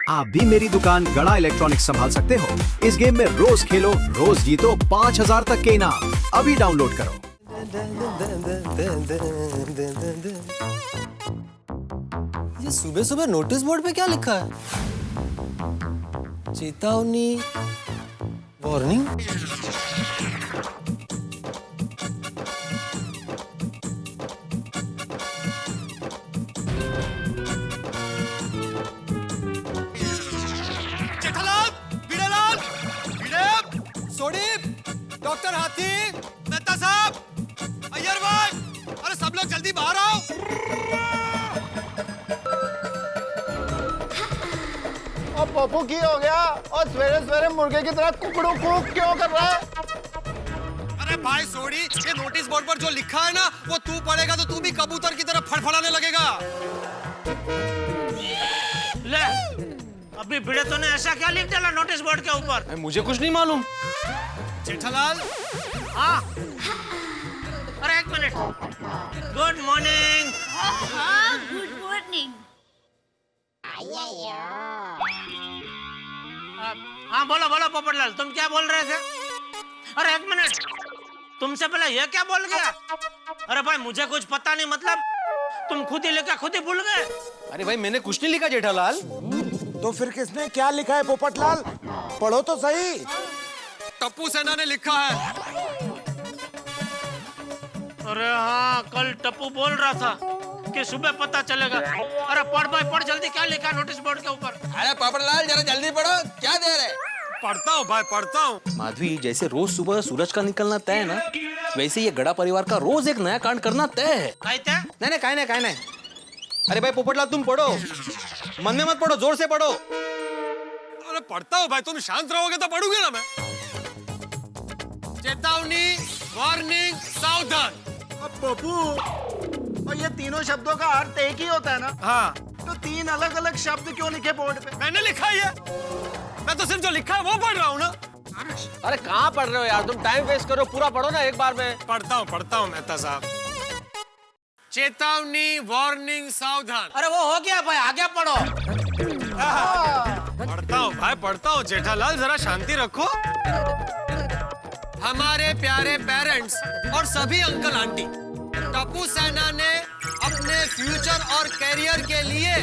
आप भी मेरी दुकान गड़ा इलेक्ट्रॉनिक्स संभाल सकते हो। इस गेम में रोज खेलो, रोज जीतो 5000 तक के इनाम। अभी डाउनलोड करो। ये सुबह सुबह नोटिस बोर्ड पे क्या लिखा है? चेतावनी, वार्निंग। जेठालाल, भिड़ेलाल, भिड़े, सोडीप, डॉक्टर हाथी, मेहता साहब, अय्यर भाई, अरे सब लोग जल्दी बाहर आओ। अब पप्पू की हो गया और सवेरे सवेरे मुर्गे की तरह कुकड़ू कूक क्यों कर रहा है? अरे भाई सोडी, ये नोटिस बोर्ड पर जो लिखा है ना, वो तू पढ़ेगा तो तू भी कबूतर की तरह फड़फड़ाने लगेगा। ले, अभी भिड़े तो ने ऐसा क्या लिख डाला नोटिस बोर्ड के ऊपर? मुझे कुछ नहीं मालूम। जेठालाल, हाँ, अरे एक मिनट। Good morning. हाँ, गुड मॉर्निंग। हाँ बोलो बोलो पोपटलाल, तुम क्या बोल रहे थे? अरे एक मिनट, तुमसे पहले ये क्या बोल गया? अरे भाई मुझे कुछ पता नहीं, मतलब तुम खुद ही लिखा खुद ही भूल गए। अरे भाई मैंने कुछ नहीं लिखा जेठालाल। तो फिर किसने क्या लिखा है पोपटलाल? पढ़ो तो सही। टप्पू सेना ने लिखा है। अरे हाँ, कल टप्पू बोल रहा था कि सुबह पता चलेगा। अरे पढ़ भाई पढ़ जल्दी, क्या लिखा नोटिस बोर्ड के ऊपर? अरे पोपटलाल जरा जल्दी पढ़ो, क्या देर है? पढ़ता हूँ भाई, पढ़ता हूँ। माधवी, जैसे रोज सुबह सूरज का निकलना तय है ना, वैसे ये गड़ा परिवार का रोज एक नया कांड करना तय है। कहते? नहीं नहीं, काहे नहीं। अरे भाई पोपटलाल तुम पढ़ो, मन में मत पढ़ो, जोर से पढ़ो। अरे पढ़ता हूँ भाई, तुम शांत रहोगे तो पढ़ूंगा ना मैं। चेतावनी, वार्निंग, सावधान। अब पप्पू, और ये तीनों शब्दों का अर्थ एक ही होता है ना? हाँ, तो तीन अलग अलग शब्द क्यों लिखे बोर्ड पे? मैंने लिखा ही है। मैं तो सिर्फ जो लिखा है वो पढ़ रहा हूँ ना। अरे कहाँ पढ़ रहे हो यार, तुम टाइम वेस्ट करो, पूरा पढ़ो ना एक बार में। पढ़ता हूँ मेहता साहब। चेतावनी, वार्निंग, सावधान। अरे वो हो गया भाई, आगे पढ़ो। पढ़ता हूँ जेठालाल, जरा शांति रखो। हमारे प्यारे पेरेंट्स और सभी अंकल आंटी, टप्पू सेना ने अपने फ्यूचर और करियर के लिए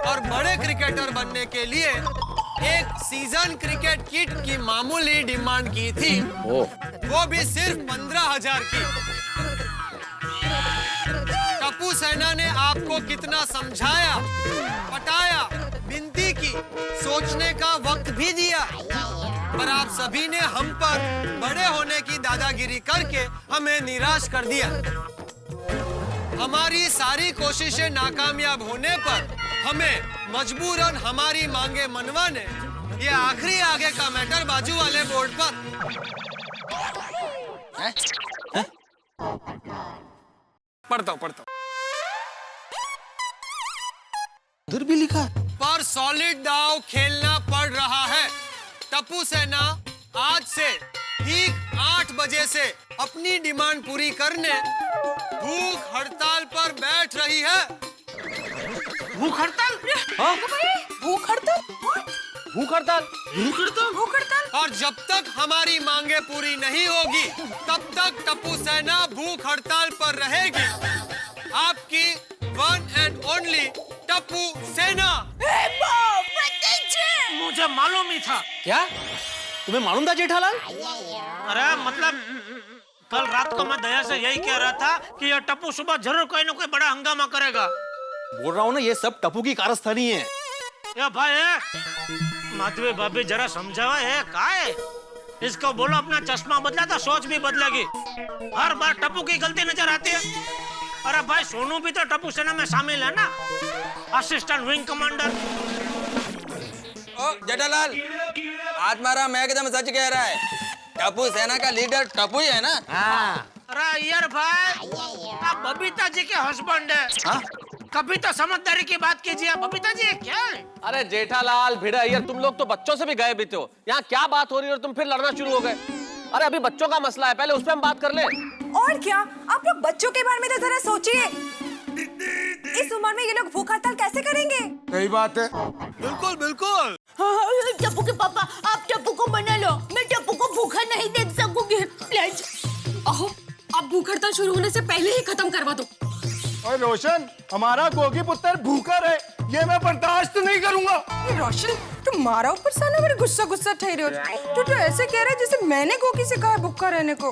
और बड़े क्रिकेटर बनने के लिए एक सीजन क्रिकेट किट की मामूली डिमांड की थी। वो भी सिर्फ 15,000 की। टप्पू सेना ने आपको कितना समझाया, पटाया, विनती की, सोचने का वक्त भी दिया, पर आप सभी ने हम पर बड़े होने की दादागिरी करके हमें निराश कर दिया। हमारी सारी कोशिशें नाकामयाब होने पर हमें मजबूरन हमारी मांगे मनवाने ये आखिरी आगे का मैटर बाजू वाले बोर्ड पर पढ़ता हूँ। उधर भी लिखा है। पर सॉलिड दाव खेलना पड़ रहा है। टप्पू सेना आज से ठीक 8 बजे से अपनी डिमांड पूरी करने भूख हड़ताल पर बैठ रही है। भूख हड़ताल? हाँ? भूख हड़ताल? भूख हड़ताल? भूख हड़ताल? और जब तक हमारी मांगे पूरी नहीं होगी तब तक टप्पू सेना भूख हड़ताल पर रहेगी। आपकी वन एंड ओनली टप्पू सेना। मुझे मालूम ही था। क्या तुम्हें मालूम था जेठालाल? अरे मतलब कल रात को मैं दया से यही कह रहा था कि ये टप्पू सुबह जरूर कोई ना कोई बड़ा हंगामा करेगा। बोल रहा हूँ ना, ये सब टप्पू की कारस्तानी है। ये भाई माधवी भाभी जरा समझावा है का है? इसको बोलो अपना चश्मा बदला तो सोच भी बदलेगी। हर बार टप्पू की गलती नजर आती है। अरे भाई सोनू भी तो टप्पू सेना में शामिल है ना, असिस्टेंट विंग कमांडर। ओ जेठालाल, आज मारा मैं एकदम सच कह रहा है, टप्पू सेना का लीडर टप्पू ही है ना? हाँ। अरे यार भाई, आप बबीता जी के हस्बैंड है। हाँ? कभी तो समझदारी की बात कीजिए। बबीता जी क्या है? अरे जेठालाल, भिड़ा यार, तुम लोग तो बच्चों से भी गए बीते हो। यहाँ क्या बात हो रही है और तुम फिर लड़ना शुरू हो गए? अरे अभी बच्चों का मसला है, पहले उस पर हम बात कर ले। और क्या, आप लोग बच्चों के बारे में तो जरा सोचिए। इस उम्र में ये लोग भूख हड़ताल कैसे करेंगे? सही बात है। बिल्कुल बिल्कुल। टप्पू के पापा, आप टप्पू को मना लो, मैं टप्पू को भूखा नहीं देख सकूंगी प्लीज। अहो, अब भूख हड़ताल शुरू होने से पहले ही खत्म करवा दो। और रोशन, हमारा गोगी पुत्र भूखा रहे, ये मैं बर्दाश्त नहीं करूंगा। रोशन, तुम्हारा ऊपर साला मेरे गुस्सा गुस्सा ठहरे हो। तू तो ऐसे कह रहा है जैसे मैंने गोगी से कहा भूखा रहने को।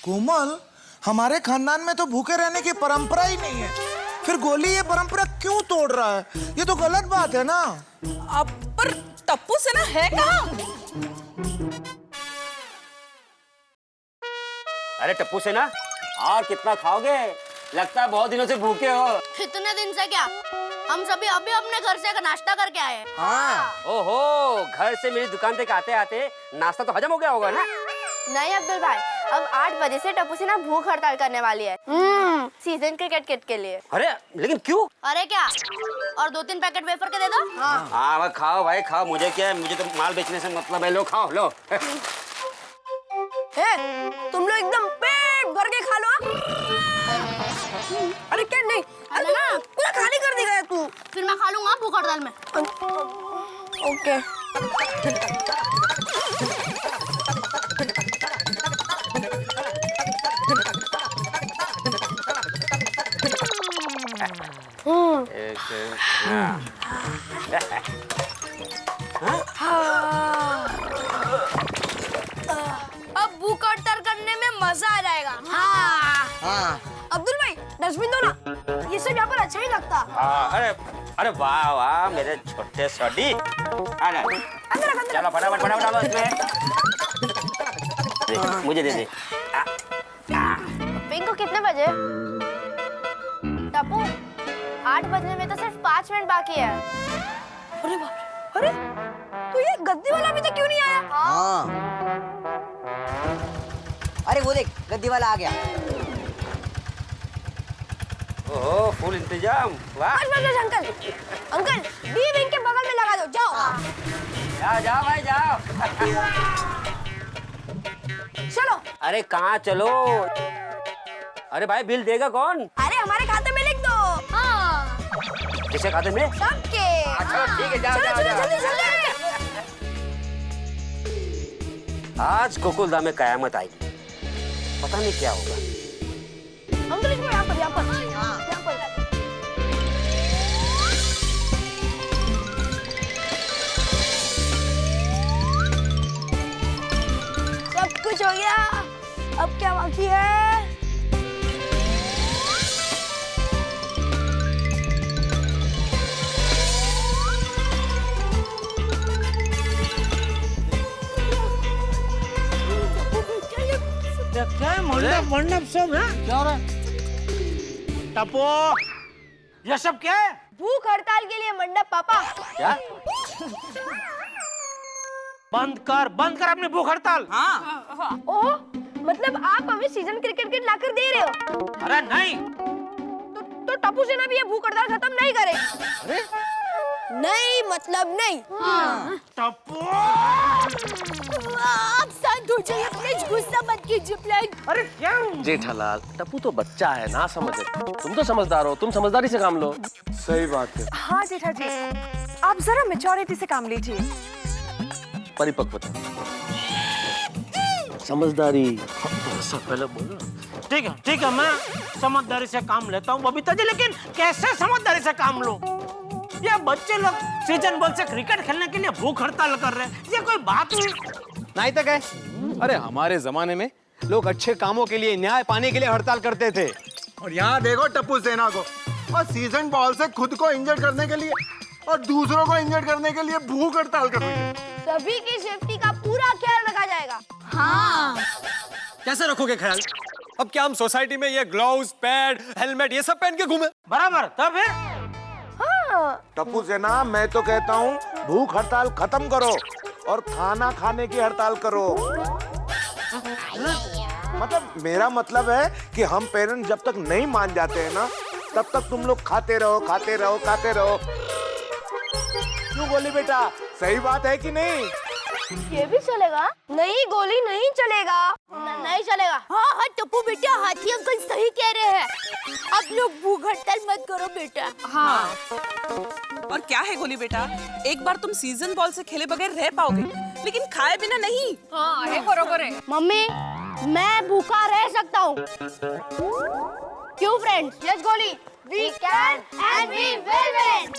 कोमल, हमारे खानदान में तो भूखे रहने की परंपरा ही नहीं है, फिर गोली ये परंपरा क्यों तोड़ रहा है? ये तो गलत बात है ना। अब पर टप्पू से ना है कहाँ? अरे टप्पू से ना, और कितना खाओगे? लगता है बहुत दिनों से भूखे हो। इतने दिन से क्या, हम सभी अभी अपने घर से नाश्ता करके आए। हाँ। ओहो, घर से मेरी दुकान तक आते आते नाश्ता तो हजम हो गया होगा ना? नहीं अब्दुल भाई, अब 8 बजे से टप्पू सेना भूख हड़ताल करने वाली है सीजन क्रिकेट के लिए। अरे लेकिन क्यों? अरे क्या, और 2-3 पैकेट वेफर के दे दो। हाँ भाई खाओ भाई खाओ, मुझे क्या है, मुझे तो माल बेचने से मतलब है। लो खाओ लो। तुम लोग एकदम पेट भर के खा लो। अरे क्या नहीं, अरे ना पूरा खाली कर देगा तू। फिर मैं खा लूंगा भूख हड़ताल में। ओके। अब भूख हड़ताल करने में मजा आ जाएगा। हाँ। अब्दुल भाई डस्टबिन दो ना, ये सब यहाँ पर अच्छा ही लगता। अरे वाह वाह मेरे छोटे सोडी। चलो फटाफट फटाफट इसमें मुझे दे दे। पिंको कितने बजे? टप्पू 8 बजने में तो सिर्फ 5 मिनट बाकी है। अरे बाप रे, अरे तो ये गद्दी वाला अभी तक क्यों नहीं आया? हाँ। अरे वो देख, गद्दी वाला आ गया। ओहो फुल इंतजाम। वाह अंकल, अंकल बी विंग के बगल में लगा दो, जाओ। जाओ जाओ भाई जाओ। चलो। अरे कहाँ चलो? अरे भाई बिल देगा कौन? अरे हमारे खाते में लिख दो। हाँ। किसके खाते में? सबके। अच्छा ठीक है, जाओ चलो जाओ चलो जाओ। जल्दी जल्दी। आज गोकुलधाम में कयामत आएगी, पता नहीं क्या होगा। अंकल इसको यहाँ पर यहाँ पर। सब कुछ हो गया, अब क्या बाकी है? क्या है मंडप सब है? क्या हो रहा है? टप्पू, ये सब क्या है? भूख हड़ताल के लिए मंडप पापा। क्या? बंद कर अपनी भूख हड़ताल। हाँ। ओह, मतलब आप हमें सीजन क्रिकेट लाकर दे रहे हो? अरे नहीं। तो टप्पू सेना भी ये भूख हड़ताल खत्म नहीं करे। अरे नहीं मतलब नहीं। टप्पू, आप शांत हो जाइए प्लीज, गुस्सा मत कीजिए प्लीज। अरे क्या? जेठालाल, टप्पू तो बच्चा है ना समझे। तुम तो समझदार हो, तुम समझदारी से काम लो। सही बात है। हाँ जेठा जी, आप जरा मैच्योरिटी से काम लीजिए। परिपक्वता, समझदारी, सब पहले बोलो। ठीक है, मैं समझदारी से काम लेता हूँ बबीता जी, लेकिन कैसे समझदारी से काम लूं? ये बच्चे लोग सीजन बॉल से क्रिकेट खेलने के लिए भूख हड़ताल कर रहे हैं, ये कोई बात हुई? नहीं तो क्या? अरे हमारे जमाने में लोग अच्छे कामों के लिए, न्याय पाने के लिए हड़ताल करते थे। और यहाँ देखो टप्पू सेना को, और सीजन बॉल से खुद को इंजर्ड करने के लिए और दूसरों को इंजर्ड करने के लिए भूख हड़ताल कर रही है। सभी की सेफ्टी का पूरा ख्याल रखा जाएगा। हाँ। कैसे रखोगे ख्याल? अब क्या हम सोसाइटी में ये ग्लव्स, पैड, हेलमेट ये सब पहन के घूमे? बराबर, तब है। हाँ। टप्पू सेना, मैं तो कहता हूँ भूख हड़ताल खत्म करो और खाना खाने की हड़ताल करो। मतलब मेरा मतलब है कि हम पेरेंट्स जब तक नहीं मान जाते हैं ना, तब तक तुम लोग खाते रहो खाते रहो खाते रहो। क्यों बोली बेटा, सही बात है कि नहीं? ये भी चलेगा? नहीं गोली नहीं चलेगा। नहीं चलेगा। हाँ हाँ टप्पू बेटा, हाथी अंकल सही कह रहे हैं। आप लोग भूख हड़ताल मत करो बेटा। हाँ। और क्या है गोली बेटा, एक बार तुम सीजन बॉल से खेले बगैर रह पाओगे, लेकिन खाए बिना नहीं। हाँ है बरोबर है। मम्मी मैं भूखा रह सकता हूँ। क्यों फ्रेंड्स? यस गोली, we can and we will win.